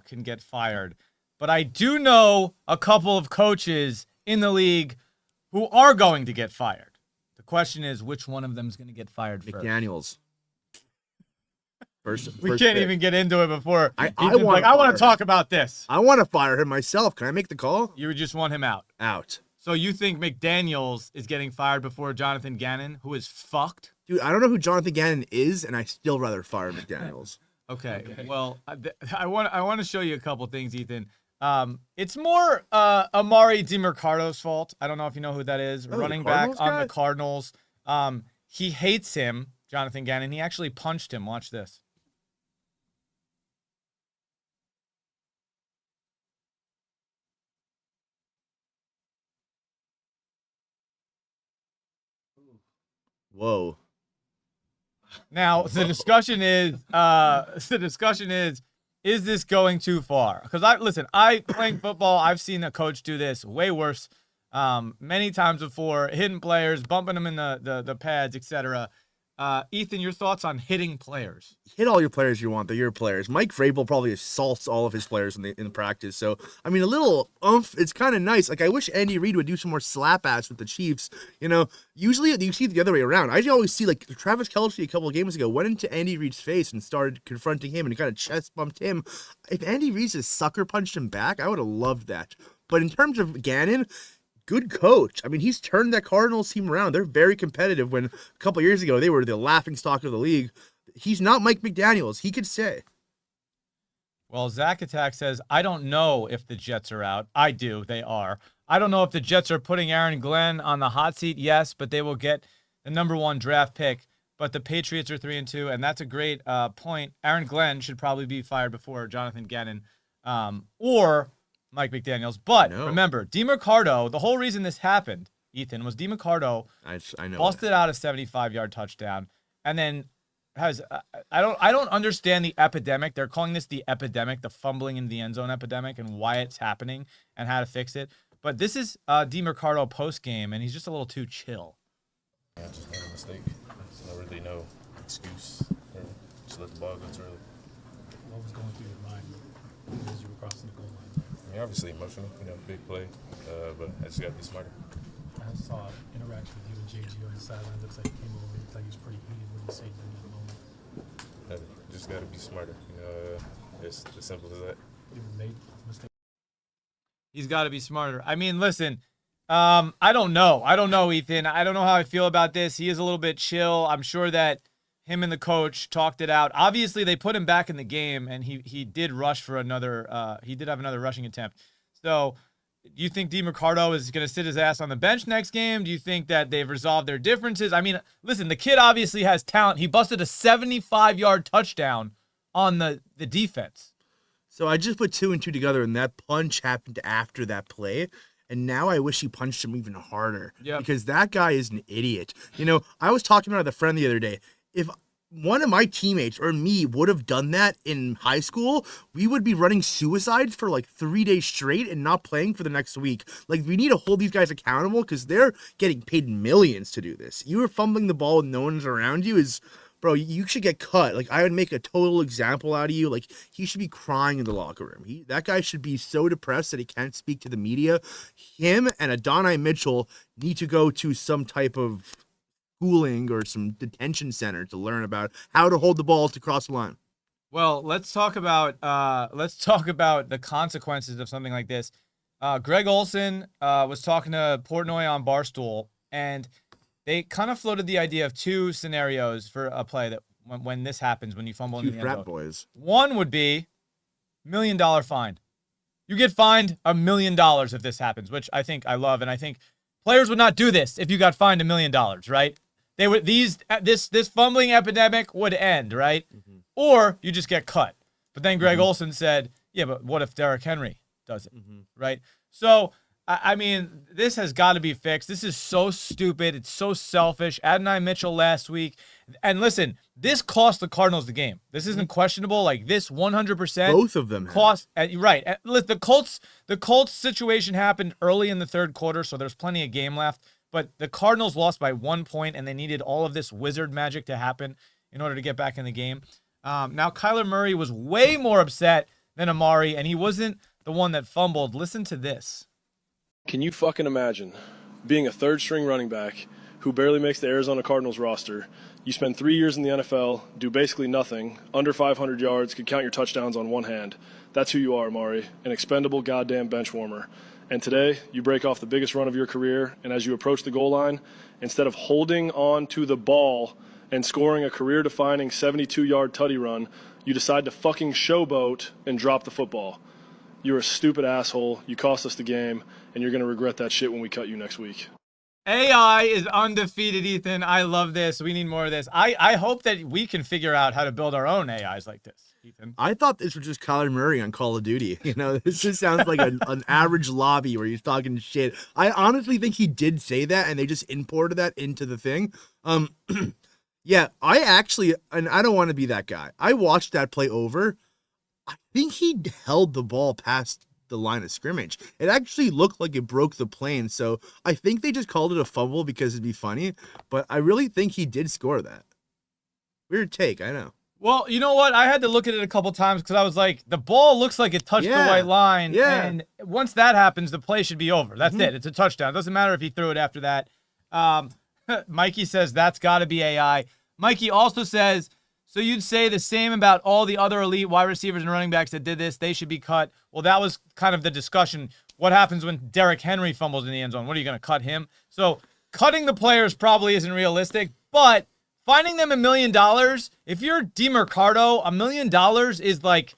Harbaugh can get fired, but I do know a couple of coaches in the league who are going to get fired. The question is, which one of them is going to get fired first? McDaniels. We can't even get into it before. I want to talk about this. I want to fire him myself. Can I make the call? You would just want him out. Out. So you think McDaniels is getting fired before Jonathan Gannon, who is fucked? Dude, I don't know who Jonathan Gannon is, and I still rather fire McDaniels. Okay. Well, I want to show you a couple things, Ethan. It's more Amari DiMercado's fault. I don't know if you know who that is. Running back on the Cardinals. He hates him, Jonathan Gannon. He actually punched him. Watch this. Whoa. Now the discussion is this going too far? Because I playing football, I've seen a coach do this way worse many times before, hitting players, bumping them in the pads, etc. Ethan, your thoughts on hitting players? Hit all your players you want. They're your players. Mike Vrabel probably assaults all of his players in the practice. So, I mean, a little oomph, it's kind of nice. Like, I wish Andy Reid would do some more slap ass with the Chiefs. You know, usually you see it the other way around. I always see, like, Travis Kelce a couple of games ago went into Andy Reid's face and started confronting him and kind of chest bumped him. If Andy Reid just sucker punched him back, I would have loved that. But in terms of Gannon, good coach. I mean, he's turned that Cardinals team around. They're very competitive when a couple years ago they were the laughingstock of the league. He's not Mike McDaniels. He could say. Well, Zach Attack says, I don't know if the Jets are out. I do. They are. I don't know if the Jets are putting Aaron Glenn on the hot seat. Yes, but they will get the number 1 draft pick. But the Patriots are 3-2, and that's a great point. Aaron Glenn should probably be fired before Jonathan Gannon or Mike McDaniels. But remember, DiMercado, the whole reason this happened, Ethan, was DiMercado busted out a 75-yard touchdown and then has I don't understand the epidemic. They're calling this the epidemic, the fumbling in the end zone epidemic, and why it's happening and how to fix it. But this is DiMercado post-game, and he's just a little too chill. Yeah, just made a mistake. There's not really no excuse. Just let the ball go too early. What was going through your mind as you were crossing the goal line? I mean, obviously emotional, big play, but I just got to be smarter. I saw an interaction with you and JG on the sideline. Looks like he came over. Looked like he was pretty heated when he said in that moment. Just got to be smarter. It's as simple as that. You made a mistake. He's got to be smarter. I mean, listen, I don't know, Ethan. I don't know how I feel about this. He is a little bit chill. I'm sure that him and the coach talked it out. Obviously, they put him back in the game, and he did rush for another. He did have another rushing attempt. So, do you think DiMercado is going to sit his ass on the bench next game? Do you think that they've resolved their differences? I mean, listen, the kid obviously has talent. He busted a 75-yard touchdown on the defense. So I just put 2 and 2 together, and that punch happened after that play. And now I wish he punched him even harder. Yep. Because that guy is an idiot. I was talking about it with a friend the other day. If one of my teammates or me would have done that in high school, we would be running suicides for like 3 days straight and not playing for the next week. Like, we need to hold these guys accountable because they're getting paid millions to do this. You were fumbling the ball and no one's around you bro, you should get cut. Like, I would make a total example out of you. Like, he should be crying in the locker room. That guy should be so depressed that he can't speak to the media. Him and Adonai Mitchell need to go to some type of schooling or some detention center to learn about how to hold the ball to cross the line. Well, let's talk about the consequences of something like this. Greg Olsen was talking to Portnoy on Barstool, and they kind of floated the idea of 2 scenarios for a play that when this happens, when you fumble in the end zone. Boys. One would be $1 million fine. You get fined $1 million if this happens, which I love, and I think players would not do this if you got fined $1 million, right? They would this fumbling epidemic would end, right? Mm-hmm. Or you just get cut. But then Greg Olsen said, "Yeah, but what if Derrick Henry does it?" Mm-hmm. Right? So I mean, this has got to be fixed. This is so stupid. It's so selfish. Adonai Mitchell last week. And listen, this cost the Cardinals the game. This isn't questionable. Like, this 100%. Both of them cost. Right. The Colts situation happened early in the third quarter, so there's plenty of game left. But the Cardinals lost by 1 point, and they needed all of this wizard magic to happen in order to get back in the game. Now, Kyler Murray was way more upset than Amari, and he wasn't the one that fumbled. Listen to this. Can you fucking imagine being a third-string running back who barely makes the Arizona Cardinals roster? You spend 3 years in the NFL, do basically nothing, under 500 yards, could count your touchdowns on one hand. That's who you are, Amari, an expendable goddamn bench warmer. And today, you break off the biggest run of your career, and as you approach the goal line, instead of holding on to the ball and scoring a career-defining 72-yard tutty run, you decide to fucking showboat and drop the football. You're a stupid asshole, you cost us the game, and you're going to regret that shit when we cut you next week. AI is undefeated, Ethan. I love this. We need more of this. I hope that we can figure out how to build our own AIs like this, Ethan. I thought this was just Kyler Murray on Call of Duty. You know, this just sounds like an average lobby where he's talking shit. I honestly think he did say that, and they just imported that into the thing. Yeah, I actually, and I don't want to be that guy. I watched that play over. I think he held the ball past the line of scrimmage. It actually looked like it broke the plane, so I think they just called it a fumble because it'd be funny, but I really think he did score that. Weird take, I know. Well, you know what? I had to look at it a couple times because I was like, the ball looks like it touched the white line, and once that happens, the play should be over. That's it. It's a touchdown. It doesn't matter if he threw it after that. Mikey says that's got to be AI. Mikey also says, so you'd say the same about all the other elite wide receivers and running backs that did this, they should be cut. Well, that was kind of the discussion. What happens when Derrick Henry fumbles in the end zone? What are you going to cut him? So cutting the players probably isn't realistic, but finding them $1 million, if you're DeMercado, $1 million is like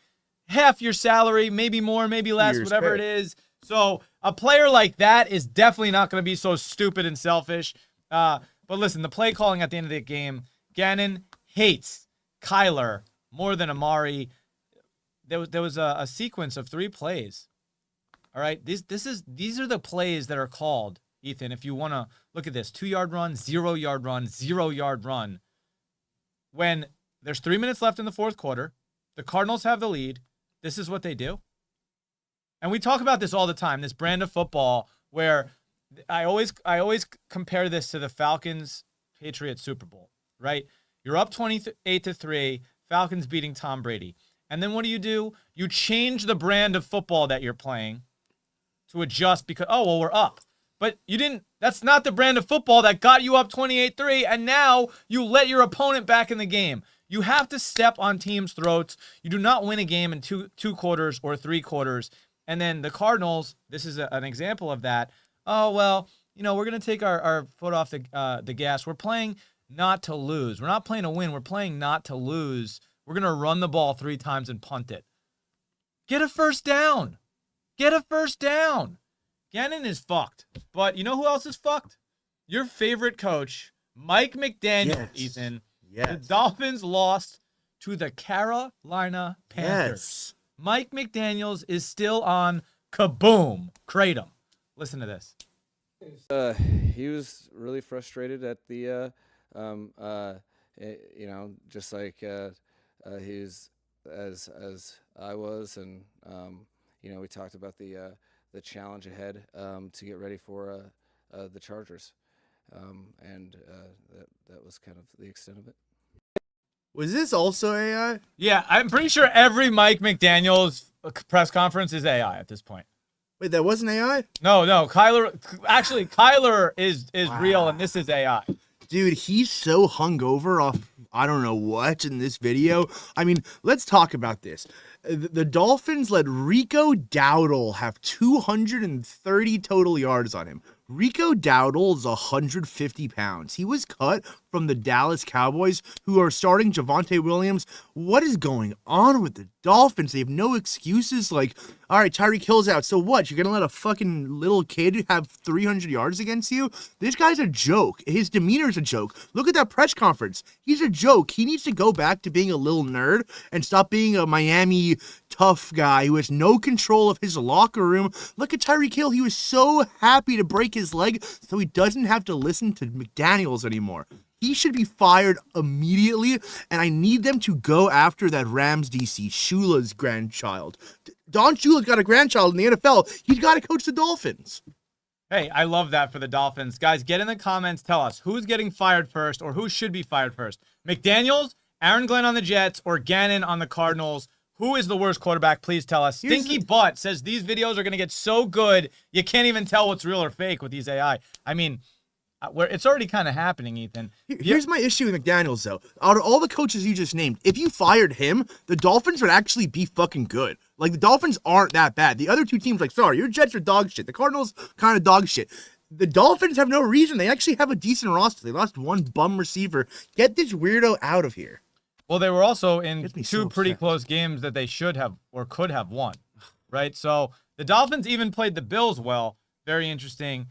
half your salary, maybe more, maybe less, whatever it is. So a player like that is definitely not going to be so stupid and selfish. But listen, the play calling at the end of the game, Gannon hates Kyler more than Amari. There was a sequence of 3 plays. All right, these are the plays that are called, Ethan. If you want to look at this, 2-yard run, 0-yard run, 0-yard run. When there's 3 minutes left in the fourth quarter, the Cardinals have the lead. This is what they do. And we talk about this all the time, this brand of football where I always compare this to the Falcons-Patriots Super Bowl, right? You're up 28-3, Falcons beating Tom Brady. And then what do? You change the brand of football that you're playing to adjust because, we're up. But that's not the brand of football that got you up 28-3, and now you let your opponent back in the game. You have to step on teams' throats. You do not win a game in two quarters or 3 quarters. And then the Cardinals, this is an example of that. Oh, well, we're going to take our foot off the gas. We're playing not to lose. We're not playing to win. We're playing not to lose. We're going to run the ball 3 times and punt it. Get a first down. Gannon is fucked. But you know who else is fucked? Your favorite coach, Mike McDaniel, Ethan. Yes. The Dolphins lost to the Carolina Panthers. Yes. Mike McDaniels is still on kaboom. Kratom. Listen to this. He was really frustrated at the, just like he was as I was, and we talked about the challenge ahead to get ready for the Chargers, and that was kind of the extent of it. Was this also AI? Yeah, I'm pretty sure every Mike McDaniels press conference is AI at this point. Wait, that wasn't AI? No, Kyler is real, and this is AI. Dude, he's so hungover off I don't know what in this video. I mean, let's talk about this. The Dolphins let Rico Dowdle have 230 total yards on him. Rico Dowdle is 150 pounds. He was cut from the Dallas Cowboys, who are starting Javonte Williams. What is going on with the Dolphins? They have no excuses. Like, all right, Tyreek Hill's out. So what? You're going to let a fucking little kid have 300 yards against you? This guy's a joke. His demeanor's a joke. Look at that press conference. He's a joke. He needs to go back to being a little nerd and stop being a Miami tough guy who has no control of his locker room. Look at Tyreek Hill. He was so happy to break his leg so he doesn't have to listen to McDaniels anymore. He should be fired immediately, and I need them to go after that Rams DC, Shula's grandchild. Don Shula's got a grandchild in the NFL. He's got to coach the Dolphins. Hey, I love that for the Dolphins. Guys, get in the comments. Tell us who's getting fired first or who should be fired first. McDaniels, Aaron Glenn on the Jets, or Gannon on the Cardinals. Who is the worst quarterback? Please tell us. Stinky Butt says these videos are going to get so good, you can't even tell what's real or fake with these AI. I mean, it's already kind of happening, Ethan. Here's my issue with McDaniels, though. Out of all the coaches you just named, if you fired him, the Dolphins would actually be fucking good. Like, the Dolphins aren't that bad. The other two teams, like, sorry, your Jets are dog shit. The Cardinals, kind of dog shit. The Dolphins have no reason. They actually have a decent roster. They lost one bum receiver. Get this weirdo out of here. Well, they were also in two so pretty upset. close games that they should have or could have won, right? So the Dolphins even played the Bills well. Very interesting.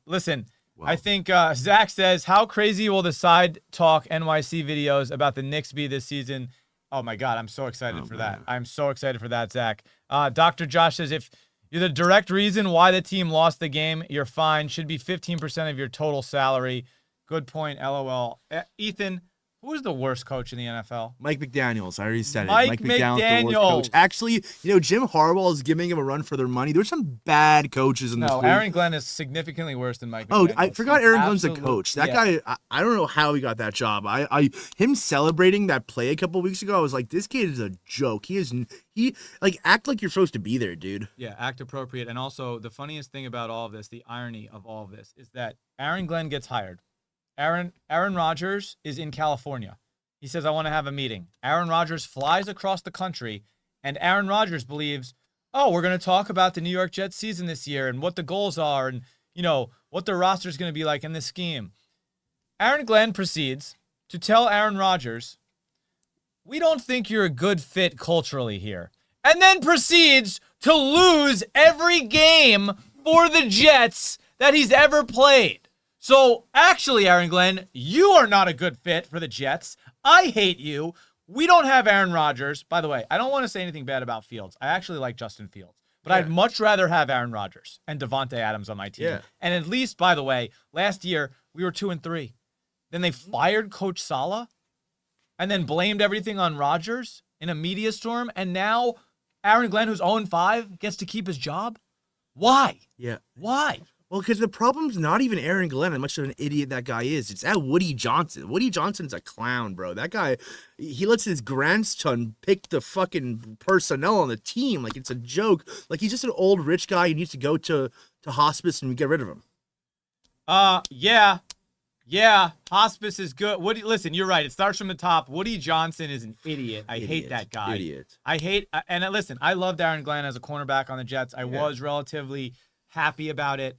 Listen, I think Zach says, how crazy will the Side Talk NYC videos about the Knicks be this season? Oh, my God. I'm so excited for that. I'm so excited for that, Zach. Dr. Josh says, if you're the direct reason why the team lost the game, you're fine. Should be 15% of your total salary. Good point, LOL. Ethan, who is the worst coach in the NFL? Mike McDaniels. I already said it. Mike McDaniels. The worst coach. Actually, Jim Harbaugh is giving him a run for their money. There's some bad coaches in this league. Aaron Glenn is significantly worse than Mike McDaniels. I forgot Aaron Glenn's the coach. That guy, I don't know how he got that job. Him celebrating that play a couple weeks ago, I was like, this kid is a joke. He act like you're supposed to be there, dude. Yeah, act appropriate. And also, the funniest thing about all of this, the irony of all of this, is that Aaron Glenn gets hired. Aaron Rodgers is in California. He says, I want to have a meeting. Aaron Rodgers flies across the country, and Aaron Rodgers believes, oh, we're going to talk about the New York Jets season this year and what the goals are and, what their roster is going to be like in this scheme. Aaron Glenn proceeds to tell Aaron Rodgers, we don't think you're a good fit culturally here. And then proceeds to lose every game for the Jets that he's ever played. So, actually, Aaron Glenn, you are not a good fit for the Jets. I hate you. We don't have Aaron Rodgers. By the way, I don't want to say anything bad about Fields. I actually like Justin Fields. But I'd much rather have Aaron Rodgers and Devontae Adams on my team. Yeah. And at least, by the way, last year, we were 2-3. Then they fired Coach Saleh and then blamed everything on Rodgers in a media storm. And now Aaron Glenn, who's 0-5, gets to keep his job? Why? Yeah. Why? Well, because the problem's not even Aaron Glenn, how much of an idiot that guy is. It's that Woody Johnson. Woody Johnson's a clown, bro. That guy, he lets his grandson pick the fucking personnel on the team like it's a joke. Like he's just an old rich guy who needs to go to hospice and we get rid of him. Yeah, hospice is good. Listen, you're right. It starts from the top. Woody Johnson is an idiot. I hate that guy. Listen, I loved Aaron Glenn as a cornerback on the Jets. I was relatively happy about it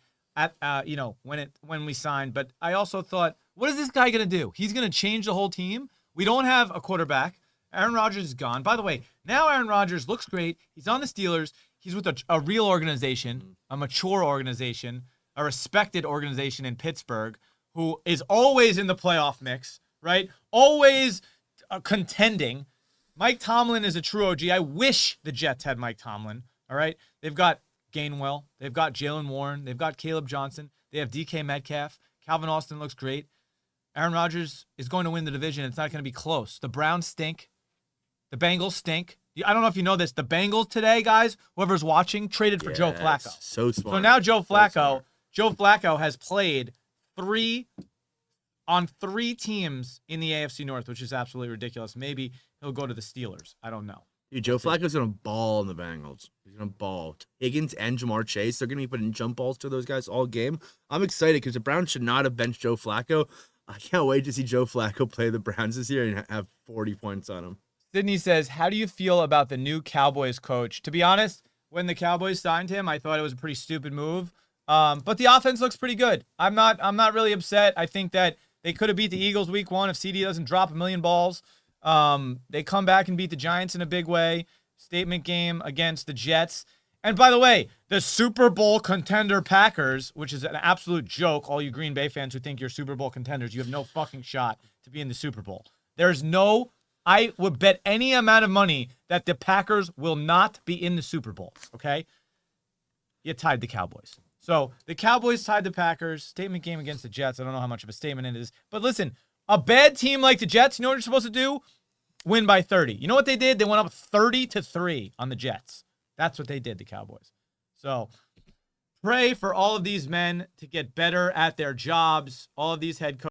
when we signed, but I also thought, what is this guy going to do? He's going to change the whole team. We don't have a quarterback. Aaron Rodgers is gone. By the way, now Aaron Rodgers looks great. He's on the Steelers. He's with a real organization, a mature organization, a respected organization in Pittsburgh, who is always in the playoff mix, right? Always contending. Mike Tomlin is a true OG. I wish the Jets had Mike Tomlin, all right? They've got Gainwell. They've got Jalen Warren. They've got Caleb Johnson. They have DK Metcalf. Calvin Austin looks great. Aaron Rodgers is going to win the division. It's not going to be close. The Browns stink. The Bengals stink. I don't know if you know this. The Bengals today, guys, whoever's watching, traded for Joe Flacco. So smart. So now Joe Flacco has played 3 teams in the AFC North, which is absolutely ridiculous. Maybe he'll go to the Steelers. I don't know. Dude, Joe Flacco's going to ball in the Bengals. He's going to ball. Higgins and Jamar Chase, they're going to be putting jump balls to those guys all game. I'm excited because the Browns should not have benched Joe Flacco. I can't wait to see Joe Flacco play the Browns this year and have 40 points on him. Sydney says, how do you feel about the new Cowboys coach? To be honest, when the Cowboys signed him, I thought it was a pretty stupid move. But the offense looks pretty good. I'm not really upset. I think that they could have beat the Eagles week 1 if CD doesn't drop a million balls. They come back and beat the Giants in a big way. Statement game against the Jets. And by the way, the Super Bowl contender Packers, which is an absolute joke. All you Green Bay fans who think you're Super Bowl contenders, you have no fucking shot to be in the Super Bowl. I would bet any amount of money that the Packers will not be in the Super Bowl, okay? You tied the Cowboys. So the Cowboys tied the Packers. Statement game against the Jets. I don't know how much of a statement it is. But listen, a bad team like the Jets, you know what you're supposed to do? Win by 30. You know what they did? They went up 30-3 on the Jets. That's what they did, the Cowboys. So pray for all of these men to get better at their jobs, all of these head coaches.